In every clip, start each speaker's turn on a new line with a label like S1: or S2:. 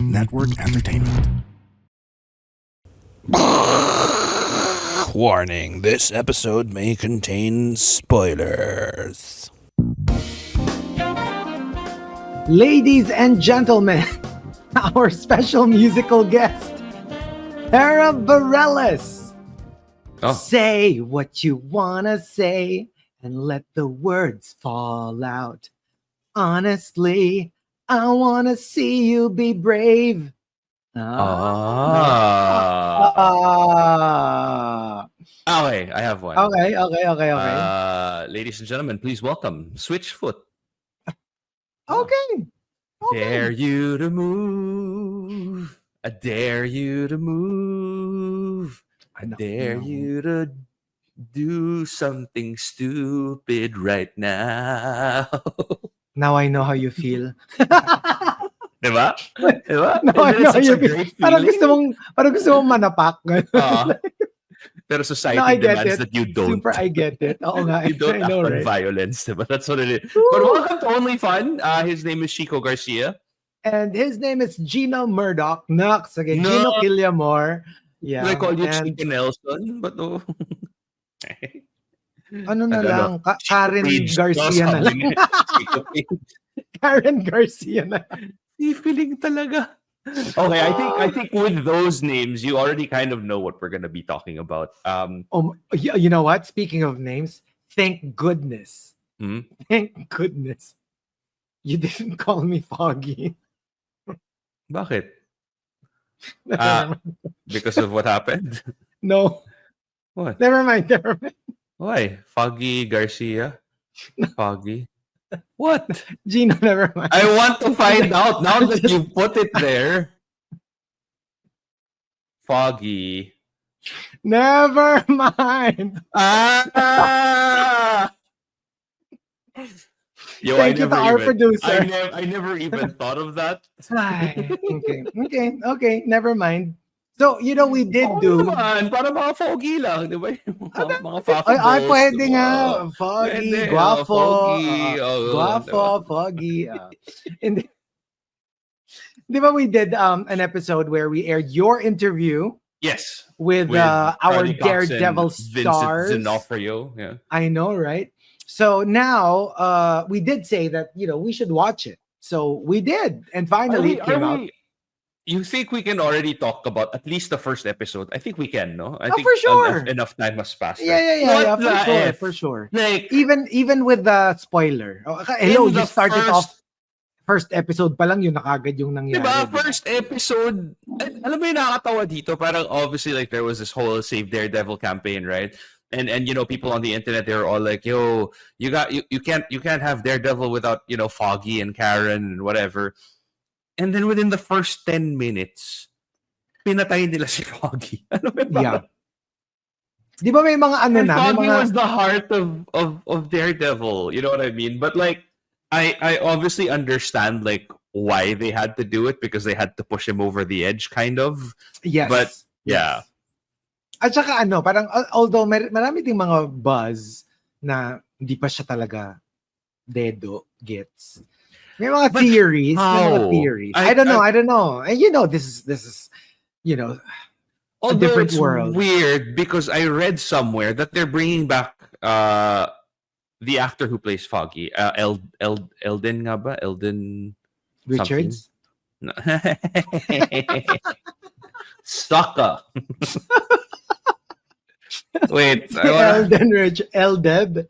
S1: Network Entertainment.
S2: Warning, this episode may contain spoilers.
S3: Ladies and gentlemen, our special musical guest, Tara Bareilles.
S4: Oh.
S3: Say what you wanna say and let the words fall out. Honestly, I wanna see you be brave.
S4: Okay, I have one.
S3: Okay.
S4: Ladies and gentlemen, please welcome Switchfoot.
S3: Okay.
S4: Dare you to move. I dare you to move. I dare you to do something stupid right now.
S3: Now I know how you feel.
S4: Diba? Diba?
S3: Now I
S4: Isn't it
S3: know how
S4: such
S3: you
S4: a
S3: feel.
S4: great
S3: Parang
S4: feeling?
S3: gusto mong manapak.
S4: Pero
S3: No,
S4: society
S3: I get
S4: demands
S3: it.
S4: that you don't.
S3: Super, I get it. Oo nga.
S4: You don't
S3: I
S4: act
S3: know,
S4: on
S3: right?
S4: violence, diba? That's what it is. But welcome to Only Fun. His name is Chico Garcia.
S3: And his name is Gino Murdoch. Knox. Okay,
S4: No.
S3: Gino Killiamore. Yeah.
S4: Do I call you
S3: and
S4: Chico Nelson? But no.
S3: ano na lang, Karen
S4: Page.
S3: Garcia na lang.
S4: Chico Page.
S3: Karen Garcia na lang.
S4: Feeling talaga. Okay, I think with those names, you already kind of know what we're gonna be talking about.
S3: You know what? Speaking of names, thank goodness.
S4: Hmm?
S3: Thank goodness. You didn't call me Foggy.
S4: Bakit?
S3: Never mind.
S4: Because of what happened?
S3: No.
S4: What?
S3: Never mind.
S4: Why? Foggy Garcia? Foggy? What?
S3: Gino, never mind.
S4: I want to find out now that you put it there. Foggy.
S3: Never mind.
S4: Yo,
S3: Thank you to our producer.
S4: I never even thought of that.
S3: Ay, okay. Never mind. So, you know, we did do...
S4: Naman, para mga foggy lang, di ba? Mga foggy
S3: Ay,
S4: balls,
S3: pwede
S4: diba?
S3: nga. Foggy,
S4: Pwede,
S3: guapo.
S4: foggy.
S3: Guapo, foggy. And di ba we did an episode where we aired your interview
S4: Yes.
S3: with our
S4: Charlie Cox and
S3: Daredevil
S4: Vincent
S3: stars.
S4: D'Onofrio. Yeah.
S3: I know, right? So now we did say that, you know, we should watch it. So we did. And finally it came out.
S4: You think we can already talk about at least the first episode? I think we can, no? I think
S3: for sure.
S4: enough time has passed.
S3: Yeah, for sure.
S4: Like,
S3: Even with the spoiler. Hello,
S4: in
S3: you
S4: the
S3: started
S4: first-
S3: off first episode pa lang yun nakagad yung nangyari.
S4: diba,
S3: diba?
S4: first episode, alam mo yung nakakatawa dito, parang obviously like there was this whole Save Daredevil campaign, right? And you know, people on the internet, they were all like, yo, you can't have Daredevil without, you know, Foggy and Karen and whatever. And then within the first 10 minutes, pinatay nila si Foggy. Ano ba?
S3: Yeah. Di ba may mga ano
S4: And
S3: na?
S4: Foggy
S3: May mga...
S4: was the heart of Daredevil. You know what I mean? But like, I obviously understand like why they had to do it because they had to push him over the edge, kind of.
S3: Yes.
S4: But yeah.
S3: At saka ano, parang although marami ding mga buzz na hindi pa siya talaga dedo gets. May mga
S4: But
S3: theories.
S4: how?
S3: May mga theories. I don't know. And you know, this is, you know, a
S4: Although
S3: different
S4: it's
S3: world.
S4: weird because I read somewhere that they're bringing back the actor who plays Foggy, Eldon nga ba? Eldon
S3: Richards?
S4: No. Sucker. Wait,
S3: Eldeb.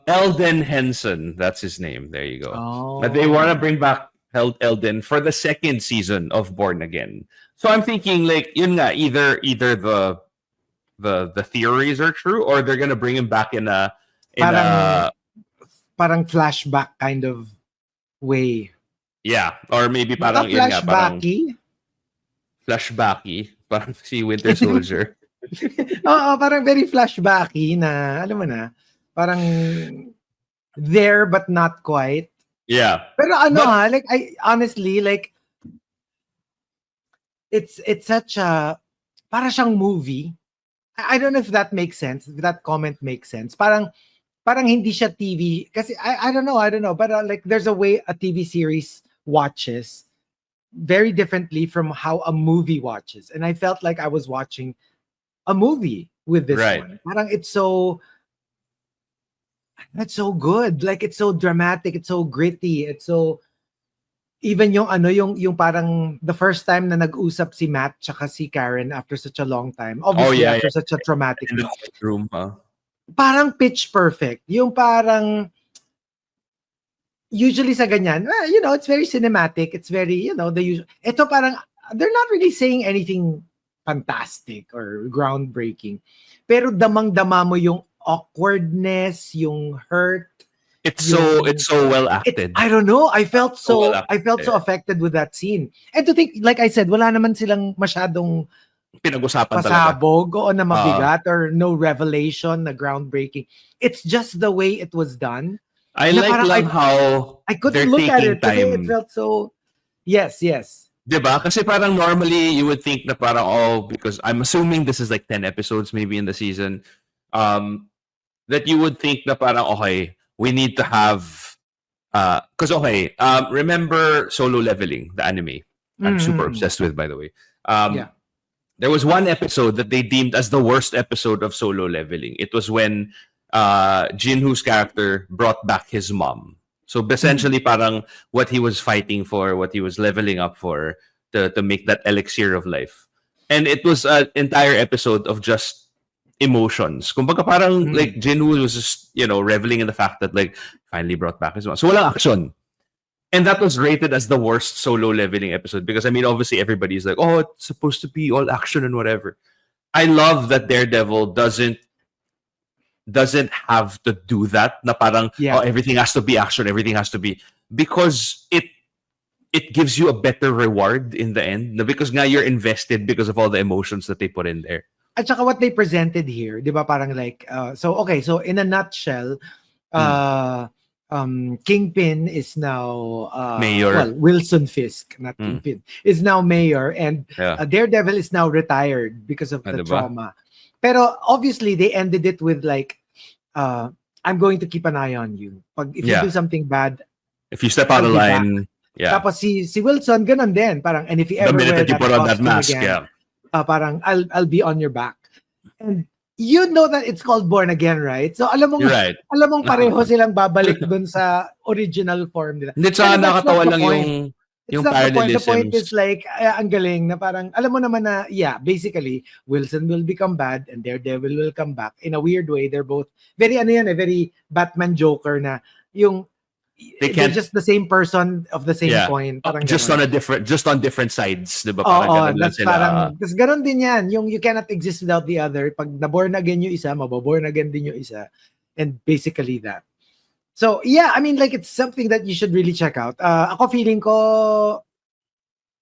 S4: Eldon Henson, that's his name. There you go.
S3: Oh.
S4: But they want to bring back Eldon for the second season of Born Again. So I'm thinking like yun nga, either the theories are true or they're gonna bring him back in a
S3: parang flashback kind of way.
S4: yeah, or maybe parang yun nga, parang flashbacky, parang si Winter Soldier.
S3: Oo, parang very flashbacky na, alam mo na, parang there but not quite.
S4: Yeah.
S3: Pero ano like I honestly like it's such a para siyang movie. I don't know if that makes sense, if that comment makes sense. Parang hindi siya TV kasi I don't know, but like there's a way a TV series watches very differently from how a movie watches. And I felt like I was watching a movie with this
S4: Right.
S3: one. Parang it's so good. Like it's so dramatic, it's so gritty, it's so even yung yung parang the first time na nag-usap si Matt tsaka si Karen after such a long time. Obviously after such a traumatic
S4: In the room,
S3: parang pitch perfect. Yung parang usually sa ganyan, it's very cinematic. It's very, ito parang they're not really saying anything fantastic or groundbreaking. Pero damang-dama mo yung awkwardness, yung hurt.
S4: It's so well acted.
S3: I don't know. I felt so
S4: well
S3: affected with that scene. And to think, like I said, wala naman silang masyadong
S4: pinag-usapan talaga.
S3: pasabog o na mabigat or no revelation na groundbreaking. It's just the way it was done.
S4: I like how
S3: I couldn't
S4: they're
S3: look at
S4: taking
S3: it today.
S4: time.
S3: It felt so yes.
S4: Diba? Kasi parang normally you would think na parang because I'm assuming this is like 10 episodes maybe in the season, that you would think na parang okay, we need to have because remember Solo Leveling, the anime I'm super obsessed with, by the way. There was one episode that they deemed as the worst episode of Solo Leveling. It was when Jinwoo's character brought back his mom. So essentially parang what he was fighting for, what he was leveling up for to make that elixir of life. And it was an entire episode of just emotions. Kumbaga parang like Jinwoo was just, reveling in the fact that like finally brought back his mom. So walang action. And that was rated as the worst Solo Leveling episode because I mean obviously everybody's like, oh, it's supposed to be all action and whatever. I love that Daredevil doesn't have to do that na parang everything has to be action, everything has to be, because it gives you a better reward in the end because now you're invested because of all the emotions that they put in there.
S3: At saka what they presented here, di ba parang like so in a nutshell, Kingpin is now
S4: mayor.
S3: Well, Wilson Fisk, not Kingpin, is now mayor, and Daredevil is now retired because of the trauma. Pero obviously they ended it with like, I'm going to keep an eye on you. If you do something bad,
S4: if you step out of line,
S3: Tapos si Wilson ganun din, parang, and if you ever wear that, put on that mask, again, parang I'll be on your back. And you know that it's called Born Again, right? So alam mong pareho silang babalik dun sa original form nila.
S4: Hindi, tsaka nakatawa lang yung parallelisms.
S3: The point is like, ang galing na parang, alam mo naman na, basically, Wilson will become bad and Daredevil will come back. In a weird way, they're both very, very Batman Joker na yung, they're just the same person of the same coin. Parang
S4: just on different sides, diba? Parang
S3: that's parang, tas ganun din yan. Yung you cannot exist without the other. Pag na-born again yung isa, mababorn again din yung isa. And basically that. So, I mean, like, it's something that you should really check out. Ako feeling ko,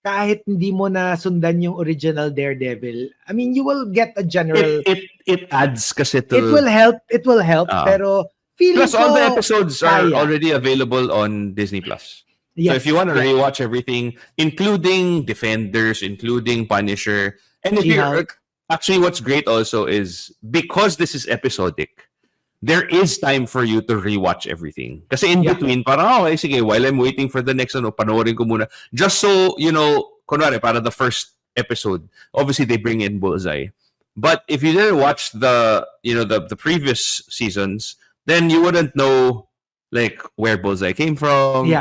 S3: kahit hindi mo na sundan yung original Daredevil, I mean, you will get a general...
S4: It adds kasi to...
S3: It will help, pero...
S4: Plus, all the episodes are already available on Disney+. Yes, so if you want to rewatch everything, including Defenders, including Punisher, and if you're... Actually, what's great also is, because this is episodic, there is time for you to rewatch everything. Kasi in between, parang, okay, sige, while I'm waiting for the next, panoorin ko muna. Just so, kunwari, para the first episode, obviously they bring in Bullseye. But if you didn't watch the previous seasons, then you wouldn't know, like, where Bullseye came from,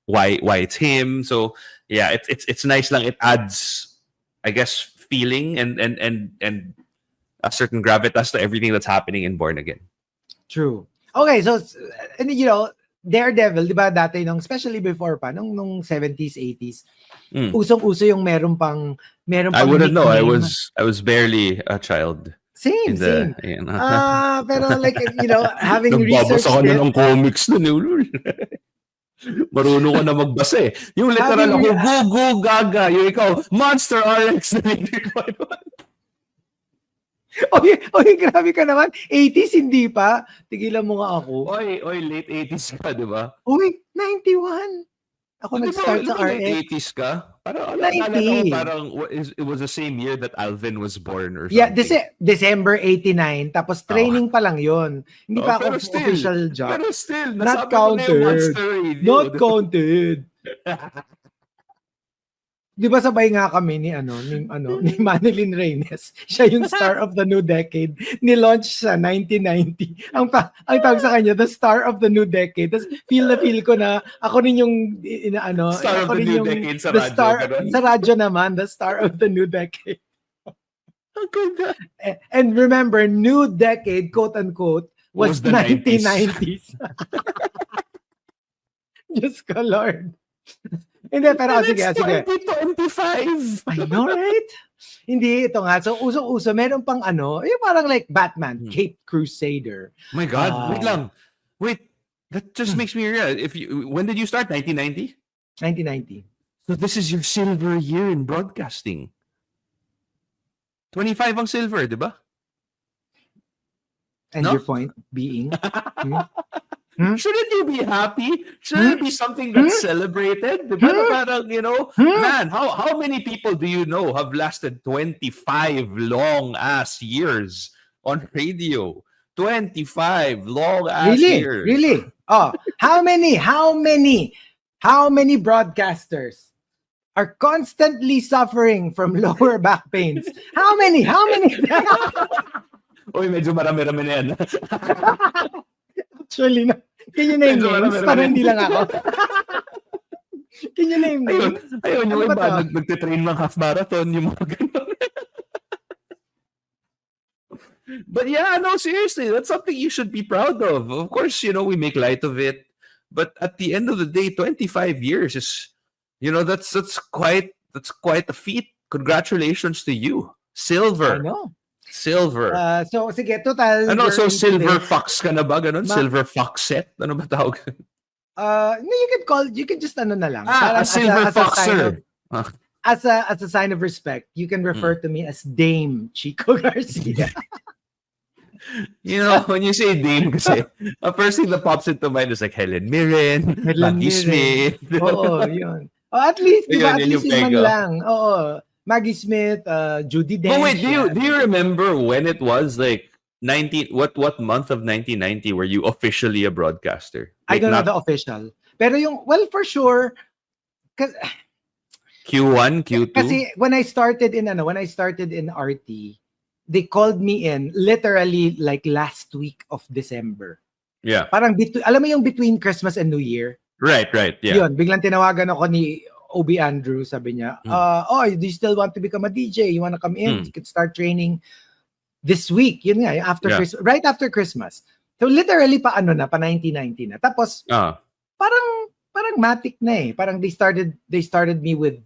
S4: why it's him. So, it's nice lang. It adds, I guess, feeling and a certain gravitas to everything that's happening in Born Again. True.
S3: Okay, so and Daredevil, di ba dati especially before pa nung 70s, 80s, usong-uso yung meron pang
S4: I wouldn't know. I was barely a child.
S3: Same. Pero like, having researched
S4: Nagbabasa ka na ng comics na marunong ka na magbasa eh. Yung literal ako, go, gaga. Yung ikaw, Monster RX.
S3: Oy, grabe ka naman. 80s, hindi pa. Tigilan mo nga ako.
S4: Oy, late 80s ka, di ba?
S3: Uy, 91. Ako nag-start sa RX.
S4: Late 80s ka? Parang, it was the same year that Alvin was born or something.
S3: Yeah, December 89. Tapos training pa lang yon. Hindi pa ako official job.
S4: Pero still,
S3: not counted. Not counted. Di ba sabay nga kami ni Manilyn Reynes. Siya yung star of the new decade. Ni-launch sa 1990. Ang tawag sa kanya, the star of the new decade. Tapos feel ko na ako rin yung
S4: Star of
S3: ako
S4: the
S3: rin
S4: new
S3: yung
S4: decade sa
S3: the
S4: radyo.
S3: star
S4: ganun.
S3: sa radyo naman, the star of the new decade.
S4: Ang ganda.
S3: And remember, new decade, quote unquote, was
S4: the
S3: 1990s. Diyos ko, Lord. Hindi, pero
S4: And
S3: sige.
S4: it's 2025.
S3: I know, right? Hindi, ito nga. So, uso-uso. Meron pang yung parang like Batman, Caped Crusader.
S4: My God, wait lang. Wait, that just makes me realize. When did you start? 1990?
S3: 1990.
S4: So this is your silver year in broadcasting. 25 ang silver, di ba?
S3: And
S4: No?
S3: your point being?
S4: Shouldn't you be happy? Shouldn't it be something that's celebrated? Diba? Parang, man, how many people do you know have lasted 25 long-ass years on radio? 25 long-ass years.
S3: Really? Oh, how many broadcasters are constantly suffering from lower back pains? How many?
S4: Uy, medyo marami-rami na yan.
S3: Actually, can you name
S4: Medyo
S3: names?
S4: marami-rami.
S3: Parang hindi lang ako. Can you name names?
S4: Ayun, yung
S3: Ano ba
S4: iba,
S3: to?
S4: nagtitrain ng half marathon, yung mga ganun. But yeah, no, seriously, that's something you should be proud of. Of course, we make light of it. But at the end of the day, 25 years is, that's quite a feat. Congratulations to you. Silver.
S3: I know.
S4: Silver.
S3: So, sige, total.
S4: Ano, so
S3: we're into
S4: silver
S3: this.
S4: fox ka na ba? Ganun? Silver fox set? Ano ba tawag?
S3: No, you can just na lang.
S4: A
S3: Parang
S4: silver
S3: as a sign
S4: foxer.
S3: of- As a sign of respect, you can refer to me as Dame Chico Garcia.
S4: When you say Dame kasi, the first thing that pops into mind is like Helen Mirren, Maggie Smith.
S3: Oo, yun. At least, di ba? At
S4: Yun yung
S3: least yun man
S4: pega.
S3: lang. Oo. Maggie Smith, Judi Dench.
S4: But wait, do you remember when it was like what month of 1990 were you officially a broadcaster?
S3: I
S4: Like
S3: don't know
S4: not
S3: the official. Pero for sure,
S4: Q1, Q2?
S3: kasi when I started in RT, they called me in literally like last week of December.
S4: Yeah.
S3: Parang alam mo yung between Christmas and New Year?
S4: Right, yeah.
S3: Yun, biglang tinawagan ako ni Obi Andrew, sabi niya, do you still want to become a DJ? You want to come in? You can start training this week. Yun nga, after
S4: Yeah.
S3: Christmas, right after Christmas. So literally pa 1990 na. Tapos parang matic na eh. Parang they started me with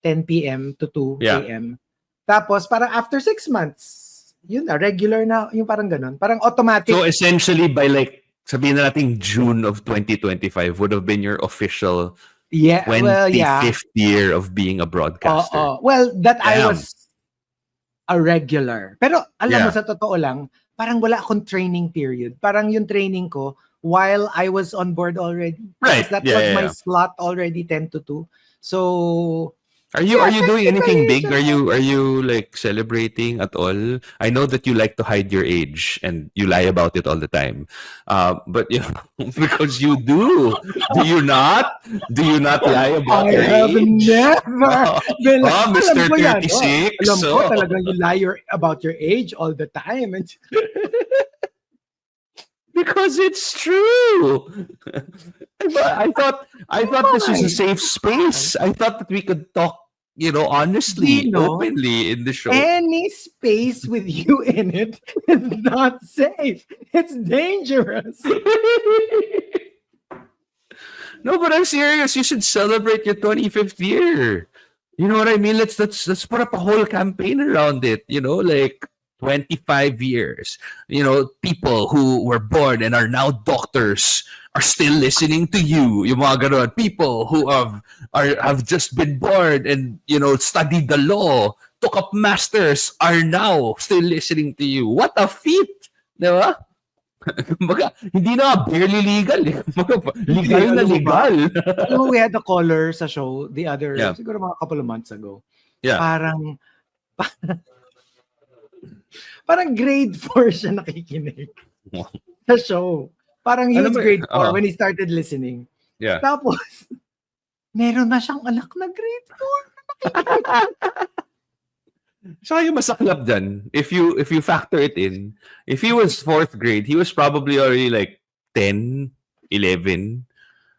S3: 10 p.m. to 2 a.m. Tapos parang after 6 months, yun na, regular na, yung parang ganun. Parang automatic.
S4: So essentially by like sabihin na natin June of 2025 would have been your official 25th year of being a broadcaster.
S3: Well, that I
S4: Damn.
S3: was a regular. Pero alam mo,
S4: Yeah.
S3: sa totoo lang, parang wala akong training period. Parang yung training ko while I was on board already.
S4: Right.
S3: Because that
S4: Yeah,
S3: was
S4: yeah,
S3: my
S4: yeah.
S3: slot already 10 to 2. So,
S4: Are you doing anything big?
S3: technically,
S4: Are you like celebrating at all? I know that you like to hide your age and you lie about it all the time. But because you do. Do you not? Do you not lie about
S3: I
S4: your
S3: have
S4: age?
S3: never been
S4: Oh,
S3: alam
S4: Mr.
S3: ko yan,
S4: 36.
S3: Alam ko
S4: Oh.
S3: talaga you lie about your age all the time. And
S4: Because it's true. I thought this was a safe space. I thought that we could talk, honestly,
S3: Dino,
S4: openly in the show.
S3: any space with you in it is not safe. It's dangerous.
S4: No, but I'm serious. You should celebrate your 25th year. You know what I mean? Let's put up a whole campaign around it. Like 25 years. People who were born and are now doctors are still listening to you. Yung mga ganon. People who have just been born and studied the law, took up masters, are now still listening to you. What a feat, di ba? Hindi na barely legal. Legal na legal.
S3: We had a caller sa show the other,
S4: Yeah.
S3: siguro mga couple of months ago.
S4: Yeah.
S3: Parang grade 4 siya nakikinig sa show. Parang he
S4: Ano
S3: was
S4: ba-
S3: grade 4
S4: Oo.
S3: when he started listening.
S4: Yeah.
S3: Tapos, meron na siyang anak na grade 4 na
S4: So yung masaklap dyan, if you factor it in, if he was 4th grade, he was probably already like 10, 11,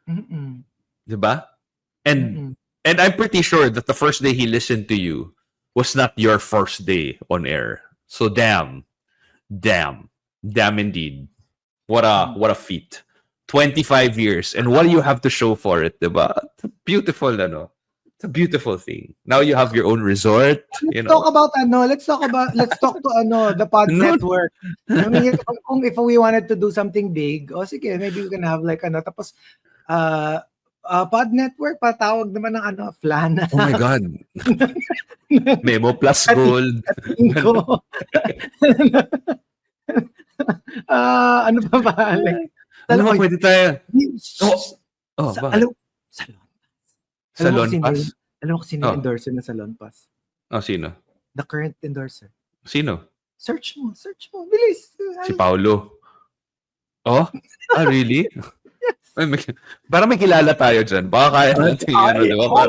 S3: Mm-mm.
S4: diba? And
S3: Mm-mm.
S4: and I'm pretty sure that the first day he listened to you was not your first day on air. So damn indeed. What a feat. 25 years. And what do you have to show for it, diba? It's a beautiful, it's a beautiful thing. Now you have your own resort, you
S3: Let's talk
S4: know.
S3: about let's talk to the Pod
S4: No.
S3: Network. I mean, if we wanted to do something big, sige, maybe we can have like tapos Pod Network patawag naman ng Flana.
S4: Oh my God. Memo plus gold.
S3: Ko. Ano pa ba? Like,
S4: Ano ba pwede tayo? Oh,
S3: sa,
S4: bakit?
S3: Salon.
S4: Salon Pass?
S3: Alam mo kung sino yung endorser na Salon Pass?
S4: Oh, sino?
S3: The current endorser.
S4: Sino?
S3: Search mo. Bilis.
S4: Si Paulo. Oh? Really? Parang may kilala tayo dyan. Baka kaya natin yun, di ba?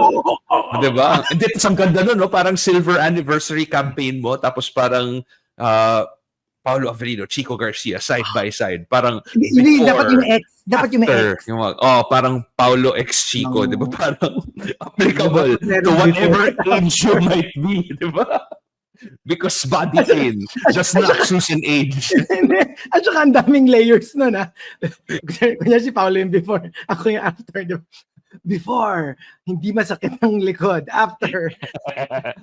S4: Di ba? Hindi, tapos ang ganda nun, no? Parang silver anniversary campaign mo, tapos parang Paulo Avelino, Chico Garcia, side by side. Parang
S3: Hindi, dapat yung ex.
S4: Parang Paulo X Chico,
S3: No.
S4: di ba? Parang applicable to whatever age you might be, di ba? Because body pain just not choosing age.
S3: At saka ang daming layers nun, ha? Kunya si Paolo yung before, ako yung after. Before, hindi masakit ang likod. After,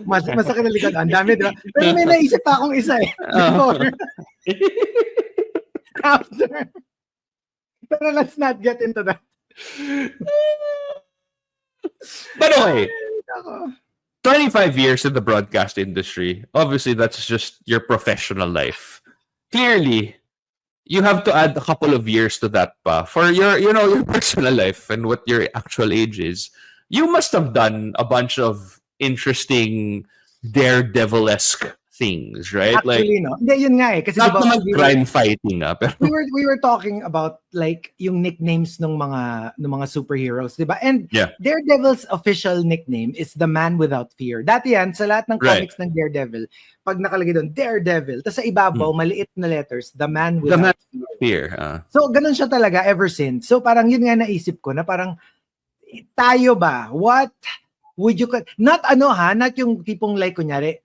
S3: masakit ang likod. Ang dami, diba? Pero may naisip pa akong isa eh. Before. After. Pero let's not get into that.
S4: But okay,
S3: Ako.
S4: 25 years in the broadcast industry, obviously that's just your professional life. Clearly, you have to add a couple of years to that pa for your personal life and what your actual age is. You must have done a bunch of interesting daredevil-esque things, right?
S3: Actually, no. Hindi, yun nga eh. Kasi
S4: not
S3: diba,
S4: naman crime fighting, pero
S3: we were talking about like yung nicknames ng mga superheroes, 'di ba? And
S4: Yeah.
S3: Daredevil's official nickname is the Man Without Fear. Dati yan sa lahat ng
S4: Right.
S3: comics ng Daredevil, pag nakalagay doon Daredevil, tapos sa ibabaw maliit na letters, the Man
S4: the
S3: Without
S4: man
S3: Fear.
S4: fear.
S3: So ganun siya talaga ever since. So parang yun nga naisip ko na parang tayo ba? What would you not not yung tipong like kunyari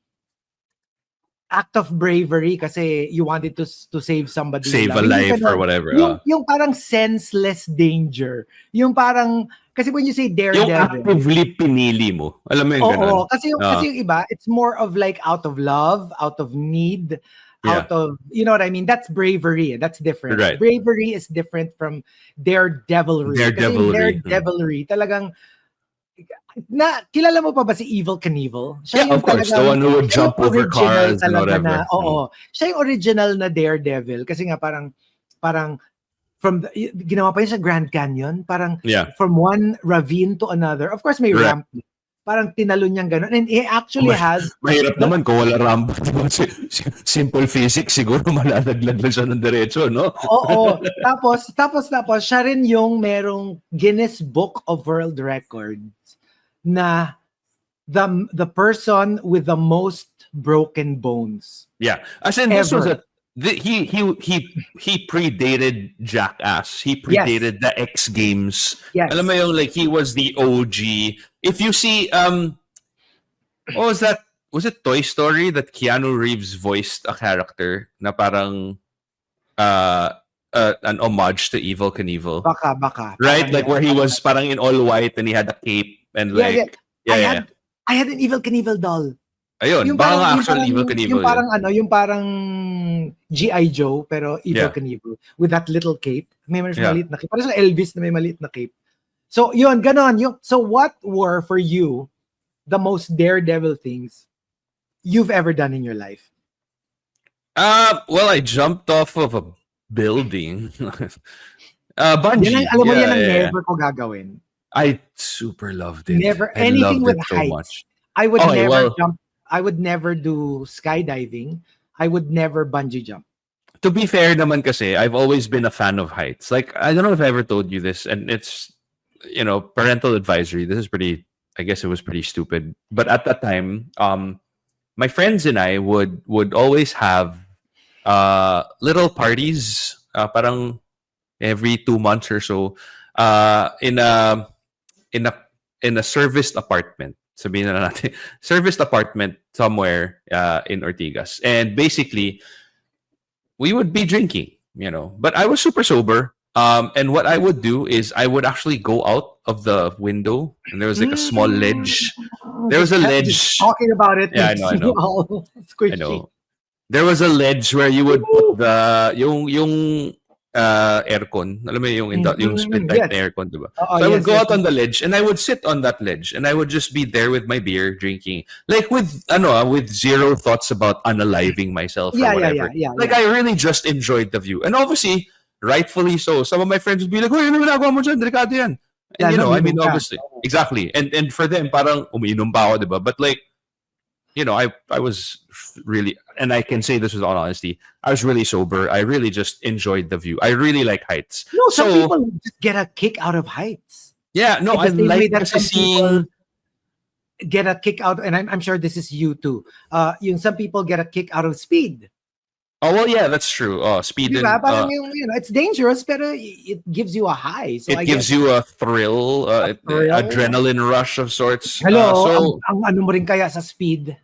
S3: act of bravery kasi you wanted to save somebody.
S4: Save a
S3: Hindi
S4: life
S3: ganun.
S4: or whatever.
S3: Yung parang senseless danger. Yung parang, kasi when you say
S4: Yung
S3: daredevil.
S4: actively pinili mo. Alam mo yung ganun?
S3: Oo, kasi yung iba, it's more of like out of love, out of need, out of, you know what I mean? That's bravery. That's different.
S4: Right.
S3: Bravery is different from daredevilry.
S4: Daredevilry.
S3: Kasi daredevilry, talagang, kilala mo pa ba si Evel Knievel?
S4: Yeah, of course. The one who would jump over cars and whatever.
S3: Siya yung original na Daredevil. Kasi nga parang from ginawa pa yun sa Grand Canyon. Parang from one ravine to another. Of course, may ramp. Parang tinalon niyang gano'n. And he actually has...
S4: Mahirap naman kung wala ramp. Simple physics, siguro malalaglag lang siya ng diretso, no?
S3: Oo. Tapos, siya rin yung merong Guinness Book of World Records na the person with the most broken bones.
S4: Yeah. As in, this was he predated Jackass. He predated the X Games.
S3: Yes.
S4: Alam mo yung like he was the OG. If you see what was that? Was it Toy Story that Keanu Reeves voiced a character na parang an homage to Evel Knievel?
S3: Baka.
S4: Right? Like where he was parang in all white and he had a cape and like
S3: I had an Evel Knievel doll.
S4: Ayun, baka nga actual Evel Knievel.
S3: Yung parang G.I. Joe pero Evel Knievel with that little cape. May maliit na cape. Parang sa Elvis na may maliit na cape. So yun, ganon. So what were for you the most daredevil things you've ever done in your life?
S4: Well, I jumped off of a building. Bungee.
S3: Alam mo yan ang never ko gagawin.
S4: I super loved it.
S3: Never
S4: I
S3: anything
S4: loved
S3: with
S4: it so
S3: heights.
S4: much.
S3: I would never jump. I would never do skydiving. I would never bungee jump.
S4: To be fair naman kasi, I've always been a fan of heights. Like, I don't know if I ever told you this, and it's, parental advisory. This is pretty I guess it was pretty stupid. But at that time, my friends and I would always have little parties, parang every 2 months or so, in a in a serviced apartment. Sabihin na natin, serviced apartment somewhere in Ortigas. And basically, we would be drinking, But I was super sober. And what I would do is I would actually go out of the window, and there was like a small ledge. There was a ledge.
S3: Talking about it.
S4: Yeah, I
S3: makes
S4: know, I
S3: me
S4: know.
S3: all squishy.
S4: I know. There was a ledge where you would put yung aircon. Alam mo yung split type
S3: Yes.
S4: aircon, diba?
S3: Oo,
S4: So I would
S3: yes,
S4: go
S3: yes.
S4: out on the ledge and I would sit on that ledge and I would just be there with my beer drinking, like with zero thoughts about unaliving myself or whatever. Like I really just enjoyed the view, and obviously, rightfully so. Some of my friends would be like, "Hoy, ano ginagawa mo dyan? Delikado yan." And I mean, obviously, exactly. And for them, parang umiinom pa ako, diba? But like, I was really, and I can say this with all honesty, I was really sober. I really just enjoyed the view. I really like heights.
S3: No, some
S4: So,
S3: people just get a kick out of heights.
S4: yeah, no, I
S3: In the same way
S4: like
S3: that
S4: kasi
S3: some people
S4: seeing.
S3: get a kick out, and I'm sure this is you too. Some people get a kick out of speed.
S4: Oh, well, yeah, that's true. Speed and
S3: Diba? Parang it's dangerous, pero it gives you a high. So I
S4: it gives
S3: guess,
S4: you a thrill,
S3: thrill.
S4: adrenaline rush of sorts.
S3: hello,
S4: So,
S3: ang ano mo rin kaya sa speed?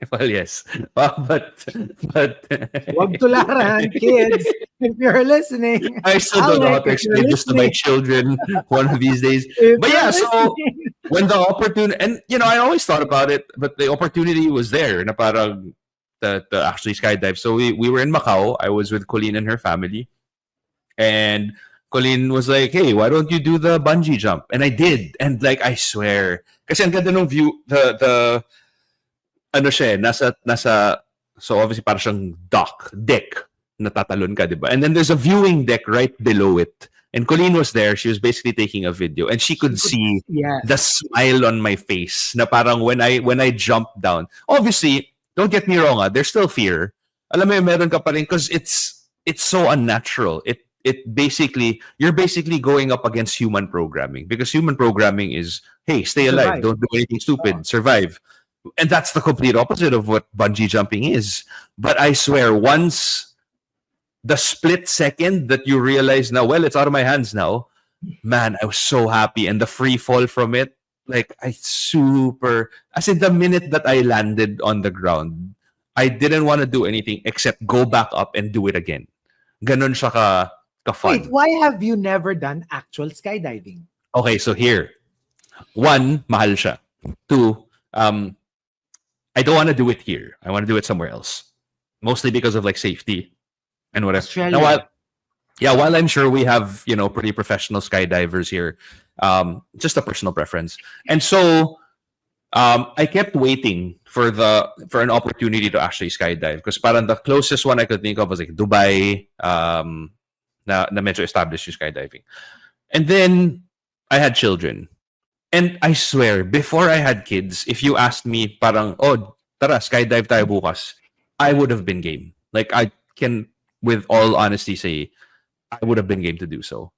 S4: well, yes, but
S3: Wag tularan, kids. If you're listening,
S4: I still don't know how to
S3: Alec, if you're
S4: explain this to my
S3: listening.
S4: children one of these days.
S3: if
S4: But
S3: you're
S4: yeah, so
S3: listening,
S4: when the opportunity, and I always thought about it, but the opportunity was there na parang to actually skydive. So we were in Macau. I was with Colleen and her family, and Colleen was like, "Hey, why don't you do the bungee jump?" And I did, and like I swear, kasi ang ganda ng view, the ano siya, nasa so obviously parang siyang deck na tatalon ka, diba? And then there's a viewing deck right below it. And Colleen was there. She was basically taking a video, and she could see
S3: yes.
S4: the smile on my face. Na parang when I jumped down. Obviously, don't get me wrong. There's still fear. Alam mo, meron ka pa rin because it's so unnatural. You're basically going up against human programming, because human programming is, hey, stay alive,
S3: Survive.
S4: don't do anything stupid, survive. And that's the complete opposite of what bungee jumping is. But I swear, once the split second that you realize now, well, it's out of my hands now, man, I was so happy. And the free fall from it, like as in the minute that I landed on the ground, I didn't want to do anything except go back up and do it again. Ganon siya ka fun.
S3: Wait, why have you never done actual skydiving?
S4: Okay, so here. One, mahal siya. Two, I don't want to do it here. I want to do it somewhere else. Mostly because of like safety and whatever.
S3: Australia.
S4: Now, while I'm sure we have, pretty professional skydivers here, just a personal preference. And so I kept waiting for an opportunity to actually skydive, because parang the closest one I could think of was like Dubai, na medyo established yung skydiving. And then I had children. And I swear, before I had kids, if you asked me parang, oh, tara, skydive tayo bukas, I would have been game. Like, I can, with all honesty, say, I would have been game to do so.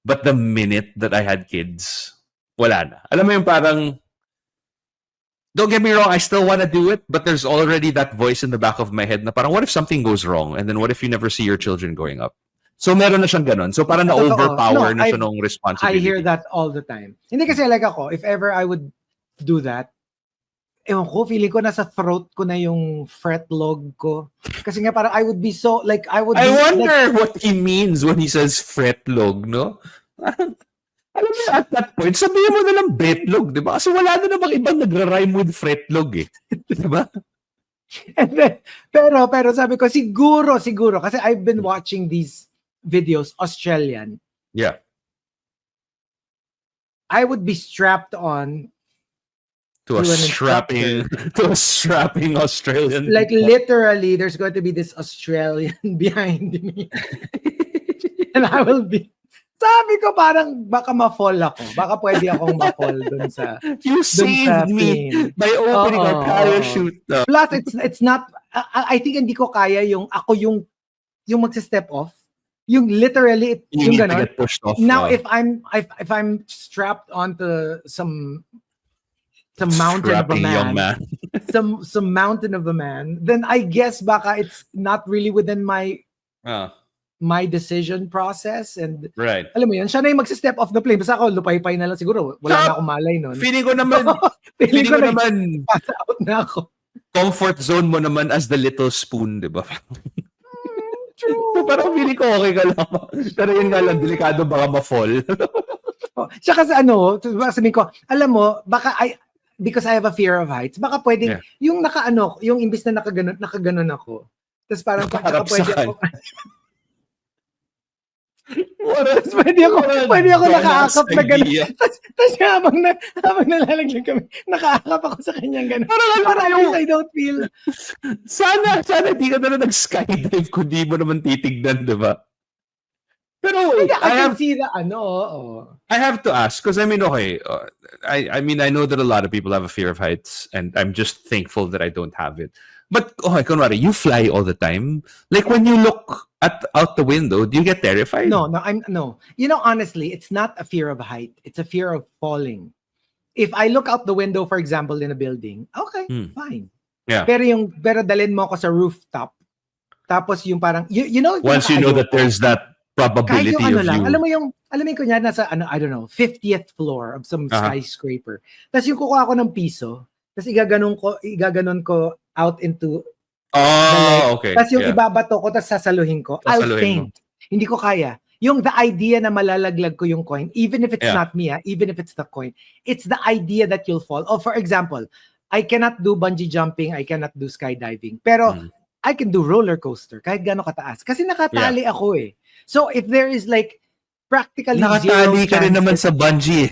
S4: But the minute that I had kids, wala na. Alam mo yung parang, don't get me wrong, I still want to do it, but there's already that voice in the back of my head na parang, what if something goes wrong? And then what if you never see your children growing up? So meron na siyang ganon. So parang na-overpower na siya ng responsibility.
S3: I hear that all the time. Hindi kasi like ako, if ever I would do that, ewan ko, feeling ko nasa throat ko na yung fret log ko. Kasi nga parang I would be so, like, I
S4: wonder what he means when he says fret log, no? Alam mo, at that point, sabihin mo na lang betlog, di ba? Kasi wala na namang ibang nagra-rhyme with fretlog, eh. Di ba?
S3: And then, pero sabi ko, siguro, kasi I've been watching these videos, Australian.
S4: Yeah.
S3: I would be strapped on
S4: To a strapping Australian.
S3: like literally, there's going to be this Australian behind me. And I will be, sabi ko parang baka ma-fall ako. Baka pwede akong ma-fall dun sa
S4: You saved me by opening our parachute.
S3: Plus, it's not, I think hindi ko kaya yung, ako yung magsa-step off. Yung literally,
S4: You
S3: yung
S4: need to
S3: ganon.
S4: get pushed off.
S3: Now, if I'm strapped onto some mountain of a
S4: scrappy young
S3: man, some mountain of a man, then I guess baka it's not really within my decision process, and
S4: right.
S3: alam mo yun, siya na yung magsi-step off the plane. Basta ako, lupay-pay na lang siguro. Wala na akong malay nun.
S4: Feeling ko naman,
S3: Feeling ko
S4: naman,
S3: pass out na ako.
S4: comfort zone mo naman as the little spoon, di ba?
S3: True.
S4: So, parang feeling ko okay ka lang. Pero yun nga lang, delikado baka ma-fall.
S3: Tsaka sa sabihin ko, alam mo, baka because I have a fear of heights, baka pwedeng, yung yung imbis na nakaganon ako, tapos parang, tsaka pwede ako, pwede ako nakaakap na gano'n. Tapos habang nalalaglag kami, nakaakap ako sa kanyang gano'n. Para I don't feel.
S4: Sana di ka na nag-skydive kung di mo naman titignan, di ba? Pero
S3: I can see the
S4: I have to ask, because I mean, okay, I mean, I know that a lot of people have a fear of heights, and I'm just thankful that I don't have it. But, kunwari, you fly all the time. Like, when you look out the window, do you get terrified?
S3: No. You know, honestly, it's not a fear of height. It's a fear of falling. If I look out the window, for example, in a building, okay, fine.
S4: Yeah.
S3: Pero dalhin mo ako sa rooftop. Tapos yung parang, you know,
S4: once you know that there's that probability
S3: kahit yung
S4: of you.
S3: Alam mo yung kunyari nasa, I don't know, 50th floor of some skyscraper. Tapos yung kukuha ko ng piso, tapos igaganon ko out into
S4: okay.
S3: Tapos yung ibabato ko, tapos sasaluhin ko. I'll faint. Hindi ko kaya. Yung the idea na malalaglag ko yung coin, even if it's not me, even if it's the coin, it's the idea that you'll fall. Oh, for example, I cannot do bungee jumping, I cannot do skydiving. Pero I can do roller coaster kahit gaano kataas. Kasi nakatali ako eh. So if there is like practically
S4: nakatali
S3: zero
S4: ka rin naman
S3: chances.
S4: sa bungee.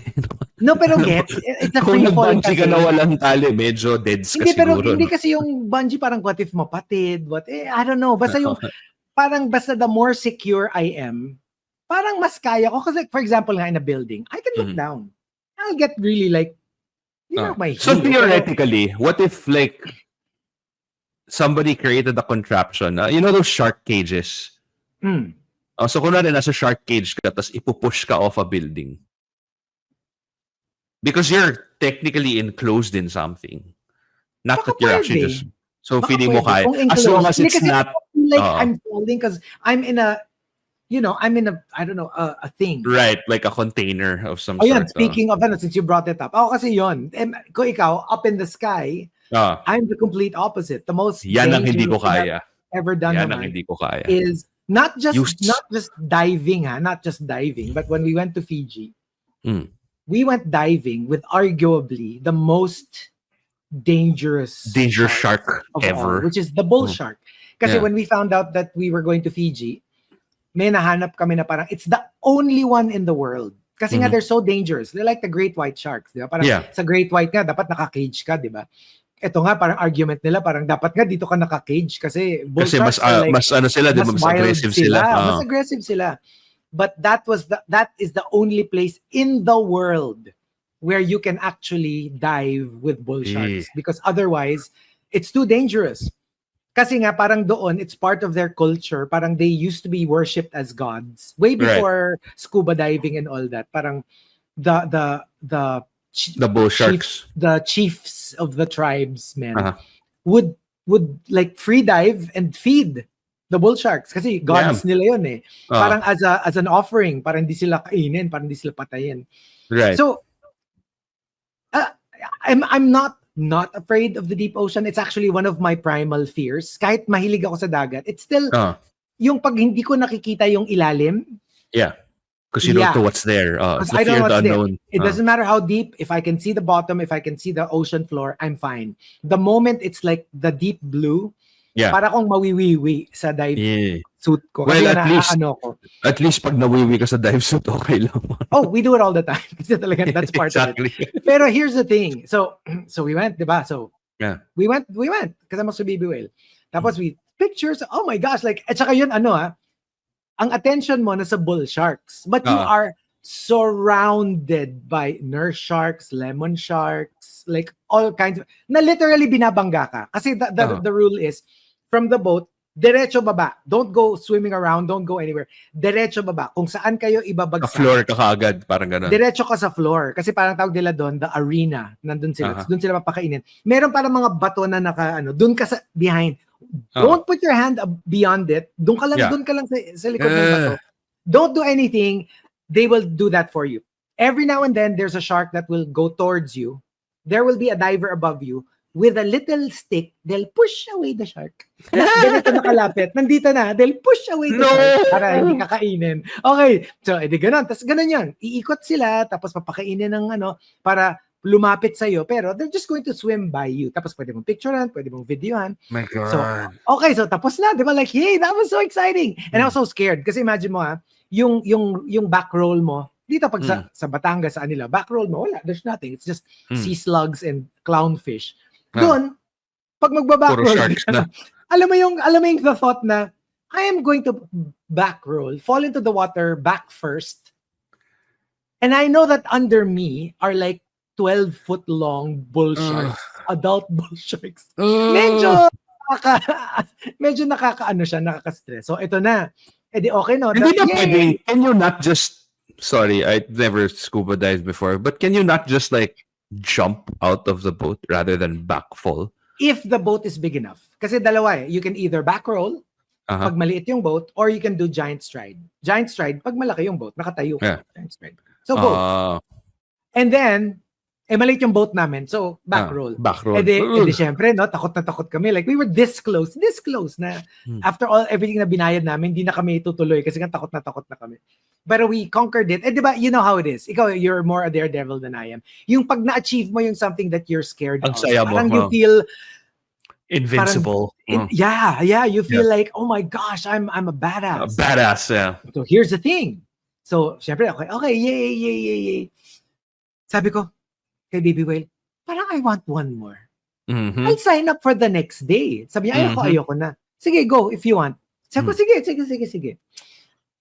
S3: No, pero it's a
S4: Kung
S3: free fall
S4: nag-bungee ka na walang tali, medyo deads ka
S3: hindi,
S4: siguro.
S3: pero hindi kasi yung bungee parang what if mapatid, I don't know. Basta yung basta the more secure I am, parang mas kaya ko. Kasi for example nga in a building, I can look down. I'll get really like, my heel.
S4: So theoretically, what if like somebody created a contraption, you know those shark cages? So kung nasa shark cage ka, tapos ipupush ka off a building. Because you're technically enclosed in something. Not
S3: Baka
S4: that you're actually
S3: pwede.
S4: just... So feeling mo kaya. As long as it's not...
S3: Like I'm falling because I'm in a, I don't know, a thing.
S4: Right, like a container of some
S3: sort.
S4: Yan,
S3: speaking of, since you brought it up. Kasi yun, kung ikaw, up in the sky, I'm the complete opposite. The most
S4: yan ang hindi ko kaya.
S3: Ever done
S4: yan ang hindi ko kaya.
S3: Is not just diving, not just diving, but when we went to Fiji, we went diving with arguably the most dangerous
S4: shark ever,
S3: all, which is the bull shark. Kasi when we found out that we were going to Fiji, may nahanap kami na parang it's the only one in the world. Kasi nga they're so dangerous. They're like the great white sharks, di ba? Parang sa great white nga, dapat naka-cage ka, di ba? Ito nga, parang argument nila, parang dapat nga dito ka naka-cage kasi bull sharks
S4: mas sila, di ba? Mas aggressive sila.
S3: Mas aggressive sila. But that is the only place in the world where you can actually dive with bull sharks because otherwise it's too dangerous. Kasi nga parang doon it's part of their culture. Parang they used to be worshipped as gods way before scuba diving and all that. Parang the
S4: bull sharks,
S3: the chiefs of the tribesmen would like free dive and feed the bull sharks kasi gods nila yun eh. Parang as an offering, parang hindi sila kainin, parang hindi sila patayin.
S4: Right.
S3: So I'm not afraid of the deep ocean. It's actually one of my primal fears. Kahit mahilig ako sa dagat, it's still yung pag hindi ko nakikita yung ilalim.
S4: Yeah. Because you don't know what's there. It's the
S3: I don't
S4: fear
S3: know
S4: of the
S3: what's
S4: unknown.
S3: There. It doesn't matter how deep. If I can see the bottom, if I can see the ocean floor, I'm fine. The moment it's like the deep blue, para kong mawiwiwi sa dive suit ko.
S4: Well,
S3: at
S4: least pag nawiwi ka sa dive suit, okay lang.
S3: Oh, we do it all the time. Kasi talaga, that's part of it. Pero here's the thing. So we went, diba? So we went kasama sa Baby Whale. Tapos we pictures, oh my gosh, like, at saka yun, ang attention mo nasa bull sharks, but you are surrounded by nurse sharks, lemon sharks, like all kinds of, na literally binabangga ka. Kasi the rule is, from the boat, Diretso baba. Don't go swimming around. Don't go anywhere. Diretso baba. Kung saan kayo
S4: Sa
S3: ibabagsak.
S4: floor ka kaagad, parang gano'n.
S3: Diretso ka sa floor. Kasi parang tawag nila doon, the arena. Nandun sila.
S4: Aha.
S3: Doon sila papakainin. Meron parang mga bato na doon ka sa behind. Don't put your hand beyond it. Doon ka lang,
S4: Yeah.
S3: doon ka lang sa likod ng bato. Don't do anything. They will do that for you. Every now and then, there's a shark that will go towards you. There will be a diver above you. With a little stick, they'll push away the shark. Ganito nakalapit. Nandito na. They'll push away the shark para hindi kakainin. Okay. So, edi ganun. Tapos ganun yan. Iikot sila, tapos papakainin ng para lumapit sa'yo. Pero they're just going to swim by you. Tapos pwede mong picturean, pwede mong videohan.
S4: My God.
S3: So, okay. So, tapos na. Di ba? Like, hey, that was so exciting. And I was so scared. Kasi imagine mo yung back roll mo, dito pag sa Batangas, sa nila, back roll mo, wala. There's nothing. It's just sea slugs and clownfish. Doon, pag magbaback roll, alam mo yung the thought na, I am going to back roll, fall into the water back first. And I know that under me are like 12-foot long bull sharks, adult bull sharks. Medyo nakaka-stress. So ito na. Eh di okay no.
S4: Hindi na pwedeng, can you not just, sorry, I never scuba dived before, but can you not just like jump out of the boat rather than backfall?
S3: If the boat is big enough. Kasi dalawa eh. You can either back roll, pag maliit yung boat, or you can do giant stride. Giant stride, pag malaki yung boat, nakatayo ka. Giant stride. So boat. And then, maliit yung boat namin. So, back roll.
S4: Back roll.
S3: Edi syempre, no, takot na takot kami. Like, we were this close na after everything na binayad namin, hindi na kami tutuloy kasi takot na kami. But we conquered it. Di ba, you know how it is. Ikaw, you're more a daredevil than I am. Yung pag na-achieve mo yung something that you're scared of, parang you feel
S4: invincible.
S3: You feel like, oh my gosh, I'm a badass.
S4: A badass, yeah.
S3: So here's the thing. So, syempre, okay, yay. Sabi ko, kay Baby Whale, parang I want one more. I'll sign up for the next day. Sabi niya, ayoko na. Sige, go if you want. Sabi ko, sige.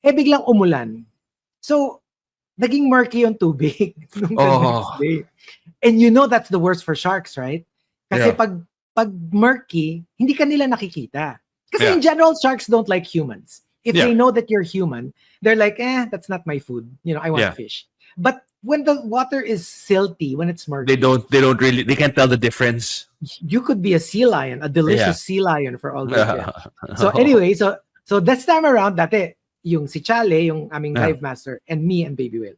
S3: Biglang umulan. So, naging murky yung tubig nung next day. And you know that's the worst for sharks, right? Kasi pag murky, hindi ka nila nakikita. Kasi in general, sharks don't like humans. If they know that you're human, they're like, that's not my food. I want fish. But when the water is silty, when it's murky,
S4: they can't tell the difference.
S3: You could be a sea lion, a delicious sea lion for all that. So anyway, so this time around, dati, yung si Chale, yung aming dive master, and me and Baby Whale.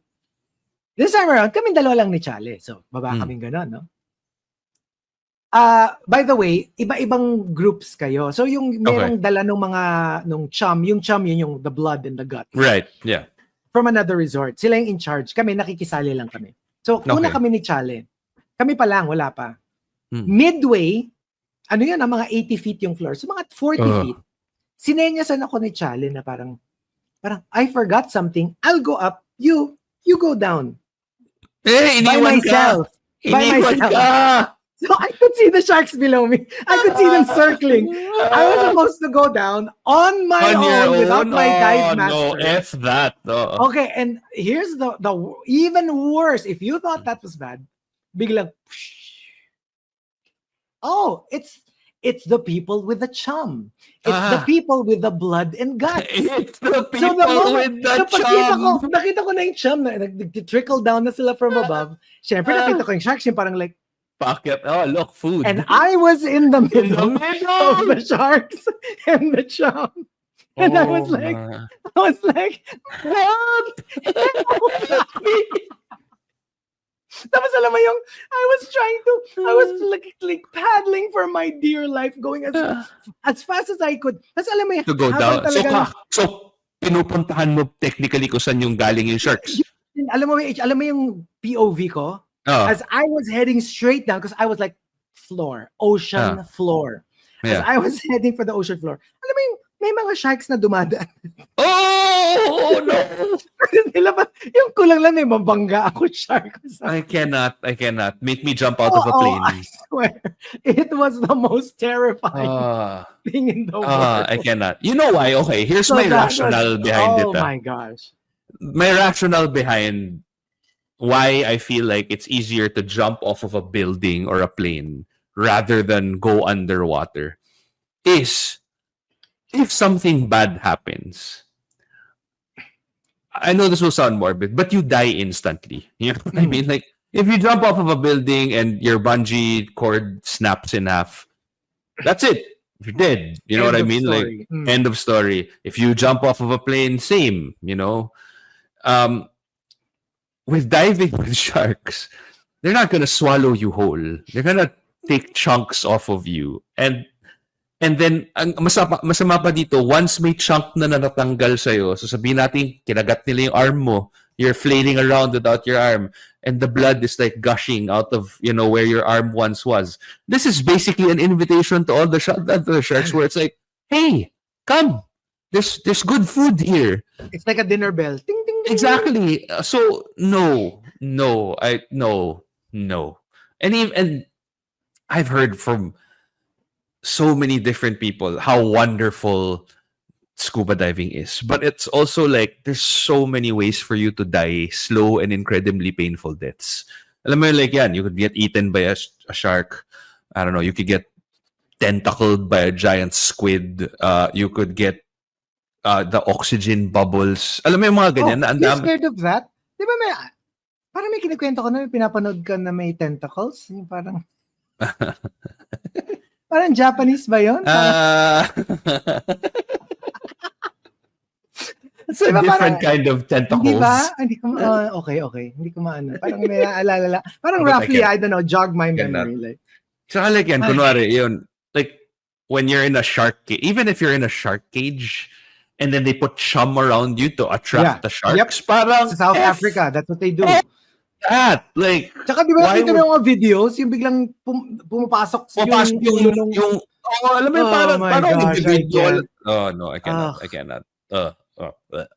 S3: This time around, kaming dalawa lang ni Chale. So, baba kaming ganon, no? By the way, iba-ibang groups kayo. So, yung merong dala nung chum, yun yung the blood and the gut.
S4: Right, yeah.
S3: From another resort. Sila yung in charge. Kami, nakikisali lang kami. So, una kami ni Chale. Kami pa lang, wala pa. Midway, mga 80 feet yung floor. So, mga 40 feet. Sinenyasan ako ni Chale na parang, I forgot something. I'll go up. You go down. By myself. So I could see the sharks below me. I could see them circling. I was supposed to go down on my own without my dive master.
S4: No, F that. No.
S3: Okay, and here's the even worse. If you thought that was bad, biglang, it's the people with the chum. It's the people with the blood and guts.
S4: It's the people with the chum.
S3: Nakita ko na yung chum na nag-trickle down na sila from above. Siyempre, nakita ko yung sharks yung parang like,
S4: pocket. Oh, look, food.
S3: And I was in the middle of the sharks and the chum. And I was like, help! Tapos alam mo yung, I was like paddling for my dear life, going as fast as I could. Tapos alam mo yung,
S4: to go down. So, pinupuntahan mo technically kung saan yung galing yung sharks.
S3: Alam mo yung POV ko? As I was heading straight down, because I was like, ocean floor. As I was heading for the ocean floor, alam mo yung, may mga sharks na dumadaan.
S4: Oh, no!
S3: Yung kulang lang, may mabangga ako shark.
S4: I cannot. Make me jump out of a plane.
S3: I swear. It was the most terrifying thing in the world.
S4: I cannot. You know why? Okay, here's my rationale behind it.
S3: Oh my gosh.
S4: My rationale behind why I feel like it's easier to jump off of a building or a plane rather than go underwater is if something bad happens, I know this will sound morbid, but you die instantly. You know what I mean? Like, if you jump off of a building and your bungee cord snaps in half, that's it. You're dead. You know
S3: End
S4: what I
S3: of
S4: mean?
S3: story.
S4: Like, end of story. If you jump off of a plane, same, you know? With diving with sharks, they're not gonna swallow you whole. They're gonna take chunks off of you. And then, ang masama pa dito, once may chunk na natanggal sa'yo, so sabihin natin, kinagat nila yung arm mo, you're flailing around without your arm, and the blood is like gushing out of, you know, where your arm once was. This is basically an invitation to all the sharks where it's like, hey, come, there's good food here.
S3: It's like a dinner bell. Ding, ding, ding.
S4: Exactly. So, no. And I've heard from so many different people how wonderful scuba diving is, but it's also like there's so many ways for you to die slow and incredibly painful deaths. Alam mo yun, like yan, you could get eaten by a shark. I don't know, you could get tentacled by a giant squid. You could get the oxygen bubbles. Alam mo yung mga ganyan.
S3: Oh, you're scared of that? Di ba parang may kinikwento ko na may pinapanood ka na may tentacles? Yung parang parang Japanese ba yun?
S4: It's a
S3: diba
S4: different
S3: parang,
S4: kind of tentacles.
S3: Hindi ba? Hindi ko okay. Hindi ko maano. Parang may naalala. Parang roughly, I don't know, jog my memory. Like,
S4: tsaka like yan, kunwari, yun, like, when you're in a shark cage, even if you're in a shark cage, and then they put chum around you to attract the sharks, parang,
S3: sa South Africa, that's what they do.
S4: That, like,
S3: tsaka di ba nakita mo yung mga videos, yung biglang pumapasok yung
S4: alam mo yung parang
S3: gosh,
S4: individual. Oh, no, I cannot.
S3: Okay.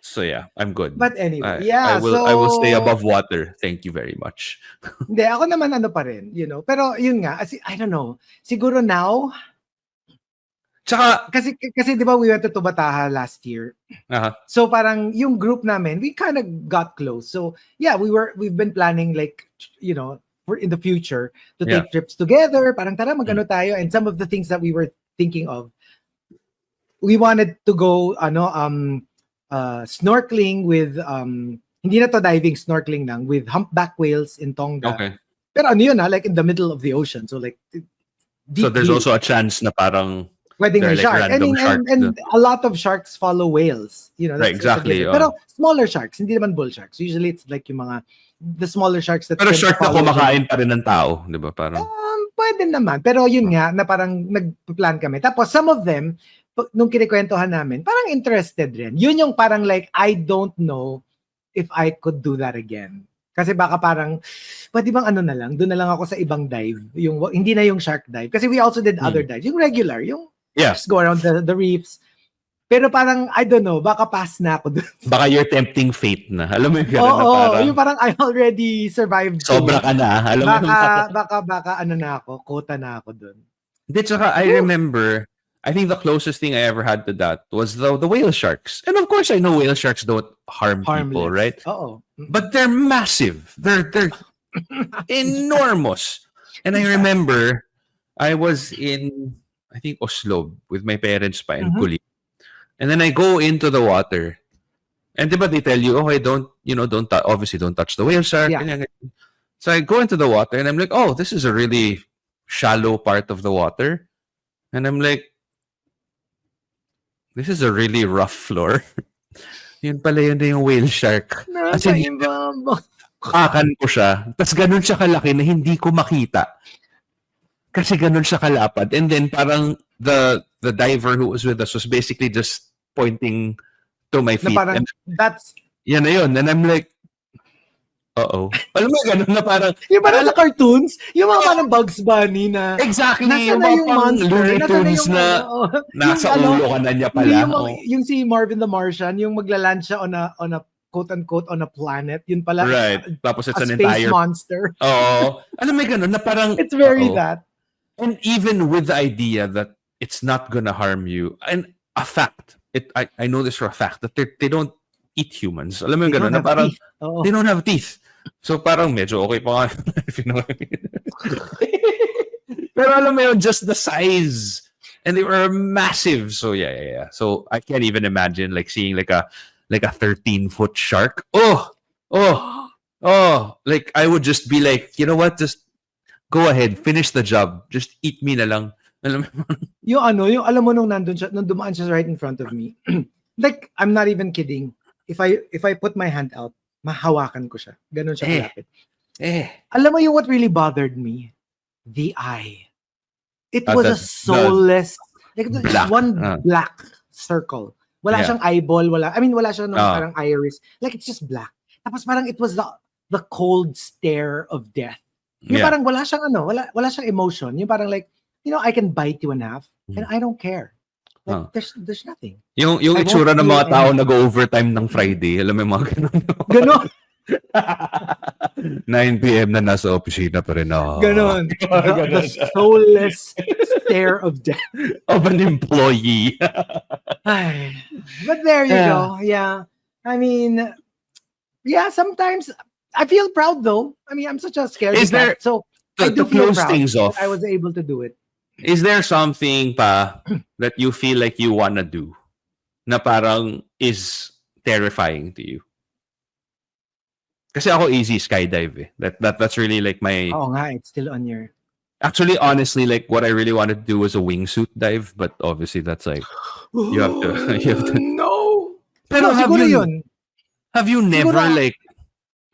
S4: So yeah, I'm good.
S3: But anyway,
S4: I will stay above water. Thank you very much.
S3: Hindi, ako naman ano pa rin, you know. Pero yun nga, I don't know. Siguro now,
S4: tsaka,
S3: kasi di ba we went to Tubataha last year. So parang yung group namin, we kind of got close. So yeah, we've been planning like, you know, for in the future to take trips together. Parang tara magano tayo, and some of the things that we were thinking of, we wanted to go snorkeling with hindi na to diving, snorkeling lang with humpback whales in Tonga.
S4: Okay.
S3: Pero ano yun like in the middle of the ocean. So like
S4: so there's also a chance na parang
S3: pwedeng may
S4: like
S3: shark. And a lot of sharks follow whales. You know,
S4: right, exactly.
S3: Pero smaller sharks, hindi naman bull sharks. Usually it's like yung mga the smaller sharks that
S4: pero shark na kumakain pa rin ng tao, di ba? Parang
S3: pwede naman. Pero yun nga, na parang nagplan kami. Tapos some of them, nung kinikwentuhan namin, parang interested rin. Yun yung parang like, I don't know if I could do that again. Kasi baka parang, pwede bang ano na lang, doon na lang ako sa ibang dive. Yung, hindi na yung shark dive. Kasi we also did other dives. Yung regular, yung just go around the reefs. Pero parang, I don't know, baka pass na ako doon.
S4: Baka you're tempting fate na. Alam mo yung gano'n na parang
S3: yung parang I already survived.
S4: Sobra ka na. Alam mo
S3: baka ano na ako, quota na ako doon.
S4: Hindi, tsaka I remember, I think the closest thing I ever had to that was the whale sharks. And of course, I know whale sharks don't harm people, right? But they're massive. They're enormous. And I remember, I was in, I think, Oslo with my parents pa in Kulim. And then I go into the water. And diba they tell you, okay, obviously don't touch the whale shark.
S3: Yeah.
S4: So I go into the water and I'm like, oh, this is a really shallow part of the water. And I'm like, this is a really rough floor. Yun pala yun na yung whale shark. Akan ko siya. Tapos ganun siya kalaki na hindi ko makita. Kasi ganun siya kalapad. And then parang the diver who was with us was basically just pointing to my feet.
S3: Na parang, that's...
S4: Yan na yun. And I'm like, uh-oh. Alam mo, ganun na parang...
S3: Yung parang sa cartoons, yung mga parang Bugs Bunny na...
S4: Exactly.
S3: Nasa na yung monster.
S4: Looney Tunes na nasa ulo ka na niya pala.
S3: Yung si Marvin the Martian, yung maglaland siya on a quote-unquote on a planet. Yun pala.
S4: Right. Tapos it's an
S3: space
S4: entire...
S3: monster.
S4: Oo. Alam mo, ganun na parang...
S3: It's very that.
S4: And even with the idea that it's not gonna harm you, and a fact, I know this for a fact, that they don't eat humans. Alam mo yung ganun, na parang they don't have teeth. So parang medyo okay pa if you know what I mean. Pero alam mo yun, just the size and they were massive. So yeah. So I can't even imagine like seeing like a 13-foot shark. Like I would just be like, you know what? Just go ahead, finish the job. Just eat me na lang. Alam mo?
S3: Yung alam mo nung nandun siya, nung dumaan siya right in front of me. Like, I'm not even kidding. If I put my hand out, mahawakan ko siya. Ganon siya kalapit. Alam mo yung what really bothered me? The eye. It was a soulless, like just one black circle. Wala siyang eyeball, wala siya nung parang iris. Like it's just black. Tapos parang it was the cold stare of death. Yung parang wala siyang emotion. Yung parang like, I can bite you in half and I don't care. Like, there's nothing.
S4: Yung itsura ng mga tao nag-overtime ng Friday. Alam mo yung mga ganun.
S3: Ganon.
S4: 9 p.m. na nasa opisina pa rin ako.
S3: Ganon. The soulless stare of death.
S4: Of an employee.
S3: But there you go. Yeah. I mean, sometimes I feel proud though. I mean, I'm such a scared cat. So I do feel proud
S4: things off.
S3: I was able to do it.
S4: Is there something pa that you feel like you wanna do na parang is terrifying to you? Kasi ako easy skydive eh. That's really like my...
S3: Oh nga, it's still on your...
S4: Actually, honestly, like what I really wanted to do was a wingsuit dive, but obviously that's like... You have to...
S3: No!
S4: Pero have you never
S3: siguro,
S4: like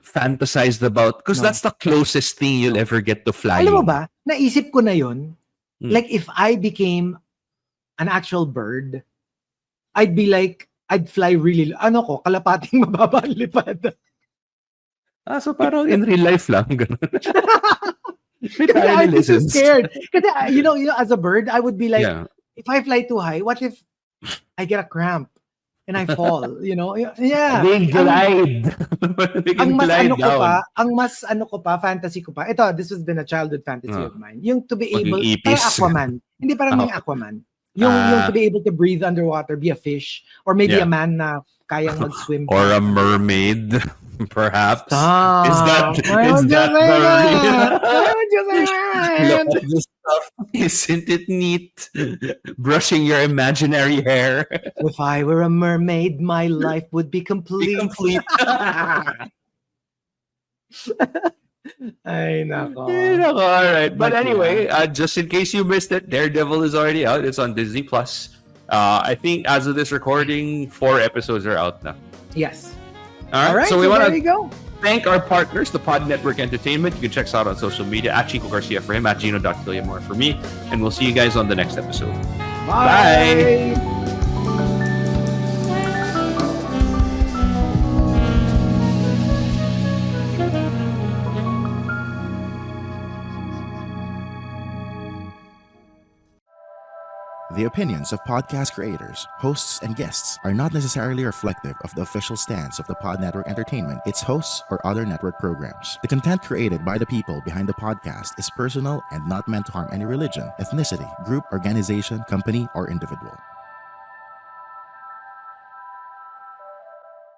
S4: fantasized about... Because that's the closest thing you'll ever get to flying.
S3: Alam mo ba, naisip ko na yun. Like if I became an actual bird, I'd be like, I'd fly really... kalapating mababa ang lipad.
S4: So parang in real life lang, ganun.
S3: I'd be so scared. Kasi, as a bird, I would be like, if I fly too high, what if I get a cramp and I fall? Yeah.
S4: They glide.
S3: Ang mas fantasy ko pa. Ito, this has been a childhood fantasy of mine. Yung to be able, parang Aquaman. Hindi parang may Aquaman. Yung to be able to breathe underwater, be a fish, or maybe a man na kayang mag-swim.
S4: Or a mermaid. Perhaps.
S3: Stop.
S4: Why would you say that? Isn't it neat? Brushing your imaginary hair.
S3: If I were a mermaid, my life would be complete. Ay, nako.
S4: All right. But anyway, just in case you missed it, Daredevil is already out. It's on Disney+. I think as of this recording, 4 episodes are out now.
S3: Yes.
S4: All right,
S3: so
S4: we want
S3: to
S4: thank our partners, the Pod Network Entertainment. You can check us out on social media at Chico Garcia for him, at Gino.Villamor for me. And we'll see you guys on the next episode.
S3: Bye.
S1: The opinions of podcast creators, hosts, and guests are not necessarily reflective of the official stance of the Pod Network Entertainment, its hosts, or other network programs. The content created by the people behind the podcast is personal and not meant to harm any religion, ethnicity, group, organization, company, or individual.